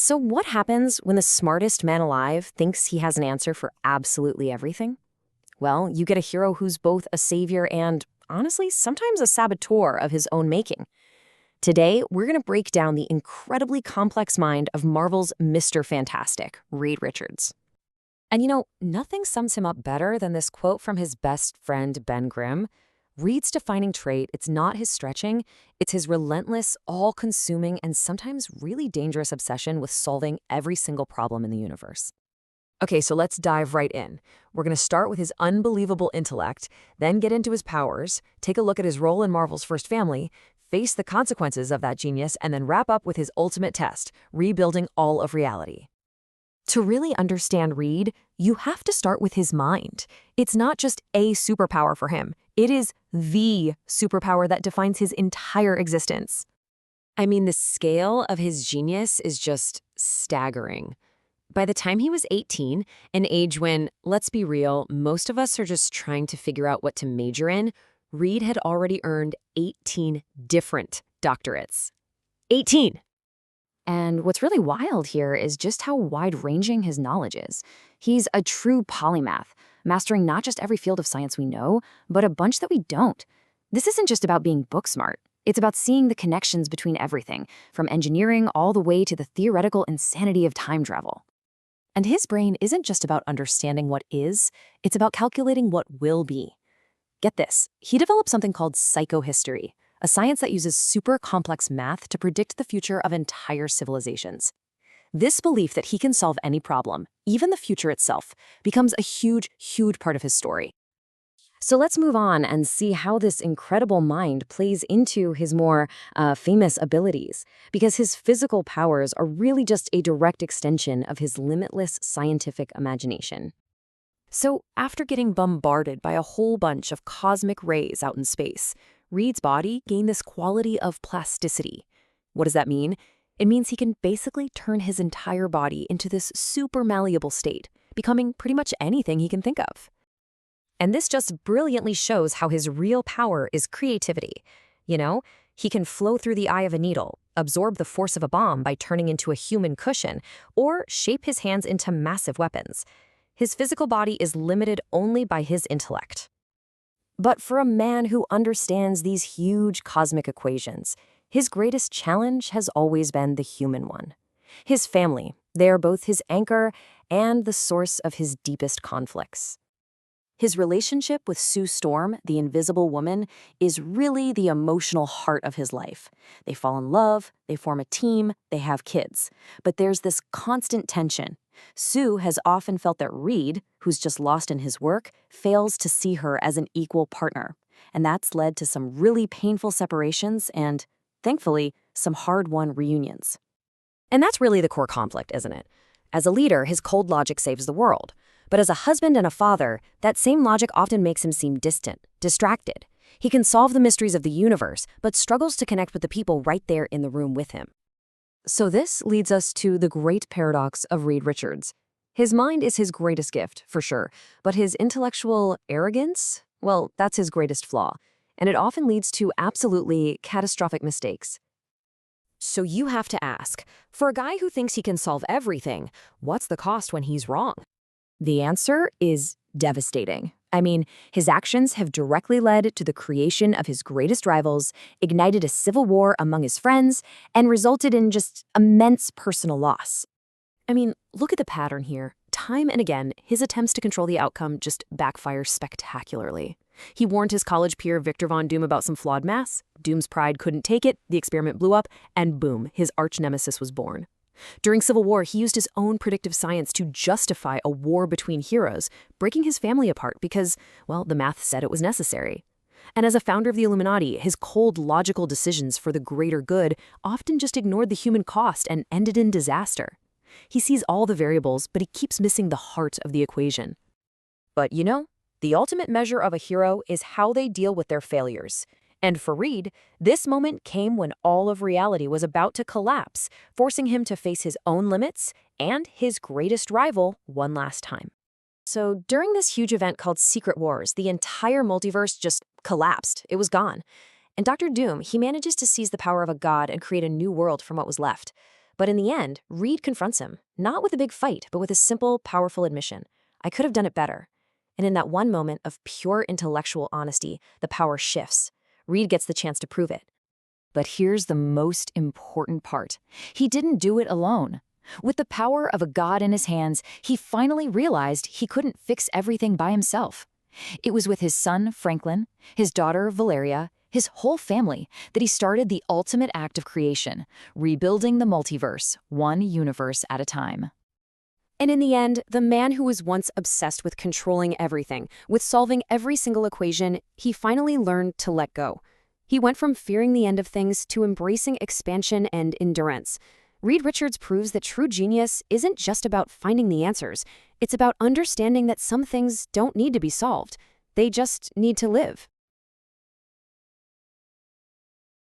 So, what happens when the smartest man alive thinks he has an answer for absolutely everything? Well, you get a hero who's both a savior and, honestly, sometimes a saboteur of his own making. Today, we're going to break down the incredibly complex mind of Marvel's Mr. Fantastic, Reed Richards. And nothing sums him up better than this quote from his best friend, Ben Grimm. Reed's defining trait, it's not his stretching, it's his relentless, all-consuming, and sometimes really dangerous obsession with solving every single problem in the universe. Okay, so let's dive right in. We're going to start with his unbelievable intellect, then get into his powers, take a look at his role in Marvel's first family, face the consequences of that genius, and then wrap up with his ultimate test, rebuilding all of reality. To really understand Reed, you have to start with his mind. It's not just a superpower for him. It is the superpower that defines his entire existence. I mean, the scale of his genius is just staggering. By the time he was 18, an age when, let's be real, most of us are just trying to figure out what to major in, Reed had already earned 18 different doctorates. 18! And what's really wild here is just how wide-ranging his knowledge is. He's a true polymath, mastering not just every field of science we know, but a bunch that we don't. This isn't just about being book smart. It's about seeing the connections between everything, from engineering all the way to the theoretical insanity of time travel. And his brain isn't just about understanding what is, it's about calculating what will be. Get this, he developed something called psychohistory, a science that uses super complex math to predict the future of entire civilizations. This belief that he can solve any problem, even the future itself, becomes a huge, huge part of his story. So let's move on and see how this incredible mind plays into his more famous abilities, because his physical powers are really just a direct extension of his limitless scientific imagination. So after getting bombarded by a whole bunch of cosmic rays out in space, Reed's body gained this quality of plasticity. What does that mean? It means he can basically turn his entire body into this super malleable state, becoming pretty much anything he can think of. And this just brilliantly shows how his real power is creativity. He can flow through the eye of a needle, absorb the force of a bomb by turning into a human cushion, or shape his hands into massive weapons. His physical body is limited only by his intellect. But for a man who understands these huge cosmic equations, his greatest challenge has always been the human one. His family, they are both his anchor and the source of his deepest conflicts. His relationship with Sue Storm, the Invisible Woman, is really the emotional heart of his life. They fall in love, they form a team, they have kids. But there's this constant tension. Sue has often felt that Reed, who's just lost in his work, fails to see her as an equal partner. And that's led to some really painful separations and, thankfully, some hard-won reunions. And that's really the core conflict, isn't it? As a leader, his cold logic saves the world. But as a husband and a father, that same logic often makes him seem distant, distracted. He can solve the mysteries of the universe, but struggles to connect with the people right there in the room with him. So this leads us to the great paradox of Reed Richards. His mind is his greatest gift, for sure, but his intellectual arrogance, well, that's his greatest flaw, and it often leads to absolutely catastrophic mistakes. So you have to ask, for a guy who thinks he can solve everything, what's the cost when he's wrong? The answer is devastating. I mean, his actions have directly led to the creation of his greatest rivals, ignited a civil war among his friends, and resulted in just immense personal loss. I mean, look at the pattern here. Time and again, his attempts to control the outcome just backfire spectacularly. He warned his college peer Victor Von Doom about some flawed math. Doom's pride couldn't take it, the experiment blew up, and boom, his arch-nemesis was born. During Civil War, he used his own predictive science to justify a war between heroes, breaking his family apart because, well, the math said it was necessary. And as a founder of the Illuminati, his cold, logical decisions for the greater good often just ignored the human cost and ended in disaster. He sees all the variables, but he keeps missing the heart of the equation. But the ultimate measure of a hero is how they deal with their failures. And for Reed, this moment came when all of reality was about to collapse, forcing him to face his own limits and his greatest rival one last time. So during this huge event called Secret Wars, the entire multiverse just collapsed. It was gone. And Dr. Doom, he manages to seize the power of a god and create a new world from what was left. But in the end, Reed confronts him, not with a big fight, but with a simple, powerful admission. I could have done it better. And in that one moment of pure intellectual honesty, the power shifts. Reed gets the chance to prove it. But here's the most important part. He didn't do it alone. With the power of a god in his hands, he finally realized he couldn't fix everything by himself. It was with his son, Franklin, his daughter, Valeria, his whole family, that he started the ultimate act of creation, rebuilding the multiverse, one universe at a time. And in the end, the man who was once obsessed with controlling everything, with solving every single equation, he finally learned to let go. He went from fearing the end of things to embracing expansion and endurance. Reed Richards proves that true genius isn't just about finding the answers. It's about understanding that some things don't need to be solved. They just need to live.